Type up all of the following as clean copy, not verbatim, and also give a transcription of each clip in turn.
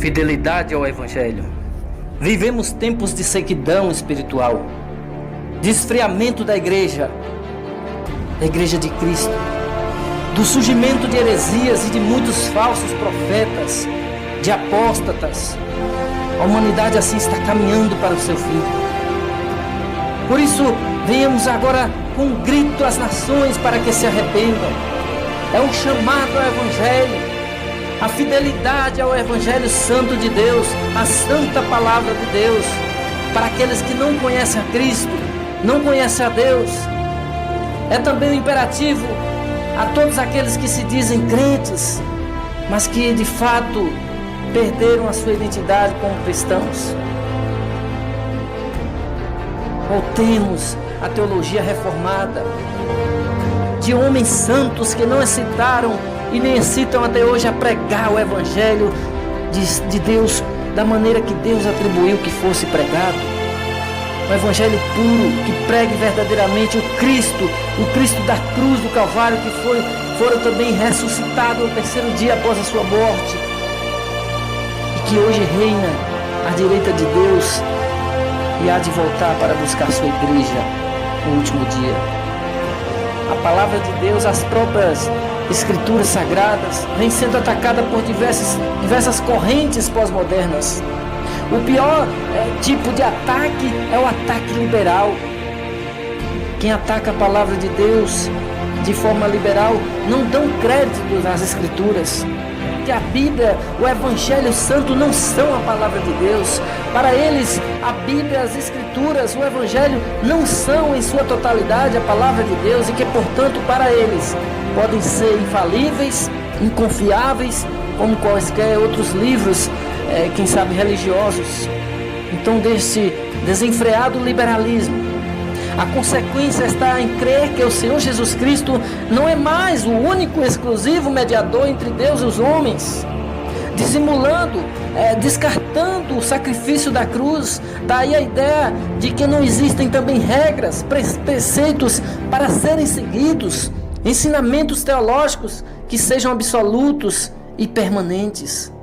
fidelidade ao Evangelho. Vivemos tempos de sequidão espiritual, de esfriamento da Igreja de Cristo, do surgimento de heresias e de muitos falsos profetas, de apóstatas. A humanidade assim está caminhando para o seu fim. Por isso, venhamos agora com um grito às nações para que se arrependam. É um chamado ao Evangelho, a fidelidade ao Evangelho Santo de Deus, a santa palavra de Deus, para aqueles que não conhecem a Cristo, não conhecem a Deus. É também um imperativo a todos aqueles que se dizem crentes, mas que de fato perderam a sua identidade como cristãos. Voltemos à teologia reformada, de homens santos que não excitaram e nem excitam até hoje a pregar o Evangelho de Deus da maneira que Deus atribuiu que fosse pregado. O Evangelho puro, que pregue verdadeiramente o Cristo da cruz do Calvário, que fora também ressuscitado no terceiro dia após a sua morte, e que hoje reina à direita de Deus e há de voltar para buscar sua igreja no último dia. A palavra de Deus, as próprias Escrituras sagradas, vem sendo atacada por diversas correntes pós-modernas. O pior tipo de ataque é o ataque liberal. Quem ataca a palavra de Deus de forma liberal não dão crédito às Escrituras. Que a Bíblia, o Evangelho Santo não são a palavra de Deus. Para eles, a Bíblia, as Escrituras, o Evangelho não são em sua totalidade a palavra de Deus e que, portanto, para eles podem ser infalíveis, inconfiáveis, como quaisquer outros livros, quem sabe religiosos. Então, desse desenfreado liberalismo, a consequência está em crer que o Senhor Jesus Cristo não é mais o único exclusivo mediador entre Deus e os homens, dissimulando, descartando o sacrifício da cruz. Daí a ideia de que não existem também regras, preceitos para serem seguidos, ensinamentos teológicos que sejam absolutos e permanentes.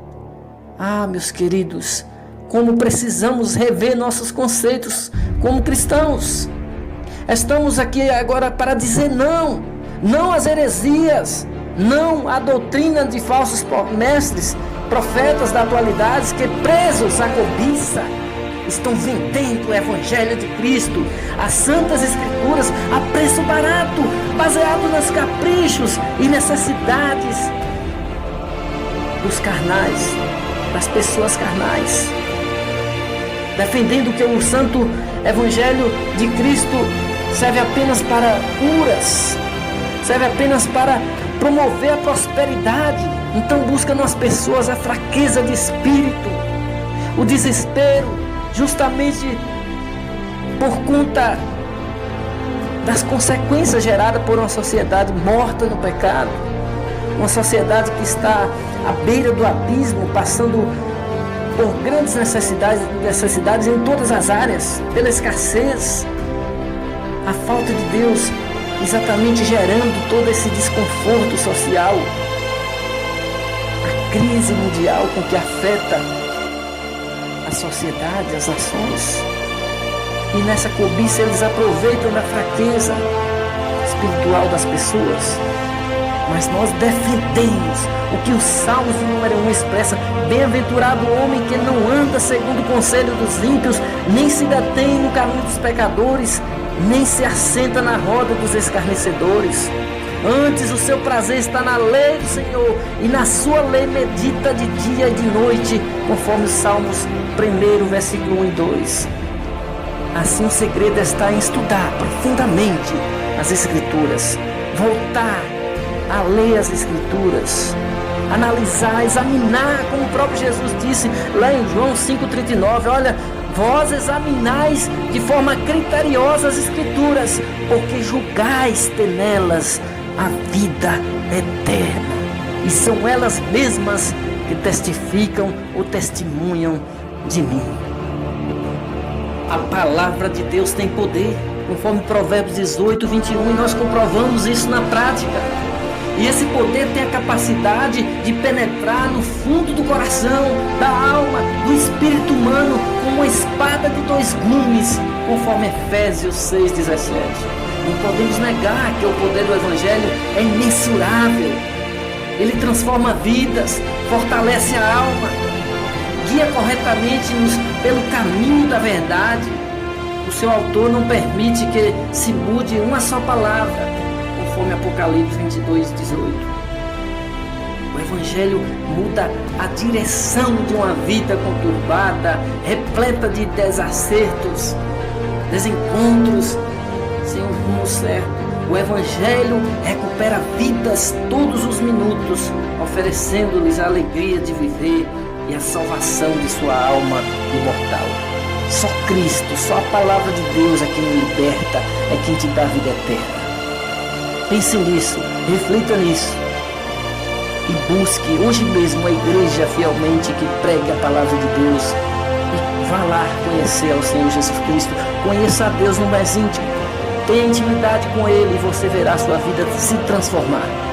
Ah, meus queridos, como precisamos rever nossos conceitos como cristãos. Estamos aqui agora para dizer não às heresias, não à doutrina de falsos mestres, profetas da atualidade que, presos à cobiça, estão vendendo o Evangelho de Cristo, as Santas Escrituras, a preço barato, baseado nos caprichos e necessidades dos carnais, das pessoas carnais, defendendo que o Santo Evangelho de Cristo serve apenas para curas, serve apenas para promover a prosperidade. Então busca nas pessoas a fraqueza de espírito, o desespero, justamente por conta das consequências geradas por uma sociedade morta no pecado, uma sociedade que está à beira do abismo, passando por grandes necessidades em todas as áreas, pela escassez, a falta de Deus exatamente gerando todo esse desconforto social, a crise mundial com que afeta a sociedade, as nações. E nessa cobiça eles aproveitam da fraqueza espiritual das pessoas. Mas nós defendemos o que o Salmos de número 1 expressa: bem-aventurado o homem que não anda segundo o conselho dos ímpios, nem se detém no caminho dos pecadores, nem se assenta na roda dos escarnecedores. Antes o seu prazer está na lei do Senhor, e na sua lei medita de dia e de noite, conforme os Salmos 1, versículo 1 e 2. Assim o segredo está em estudar profundamente as Escrituras, voltar a ler as Escrituras, analisar, examinar, como o próprio Jesus disse lá em João 5,39, olha, vós examinais de forma criteriosa as Escrituras, porque julgais ter nelas a vida eterna, e são elas mesmas que testificam ou testemunham de mim. A palavra de Deus tem poder, conforme Provérbios 18, 21, e nós comprovamos isso na prática. E esse poder tem a capacidade de penetrar no fundo do coração, da alma, do espírito humano, como uma espada de dois gumes, conforme Efésios 6,17. Não podemos negar que o poder do Evangelho é imensurável. Ele transforma vidas, fortalece a alma, guia corretamente-nos pelo caminho da verdade. O seu autor não permite que se mude uma só palavra, conforme Apocalipse 22:18. O Evangelho muda a direção de uma vida conturbada, repleta de desacertos, desencontros, sem um rumo certo. O Evangelho recupera vidas todos os minutos, oferecendo-lhes a alegria de viver e a salvação de sua alma imortal. Só Cristo, só a palavra de Deus é quem nos liberta, é quem te dá a vida eterna. Pense nisso, reflita nisso e busque hoje mesmo a igreja fielmente que pregue a palavra de Deus e vá lá conhecer ao Senhor Jesus Cristo. Conheça a Deus no mais íntimo, tenha intimidade com Ele e você verá a sua vida se transformar.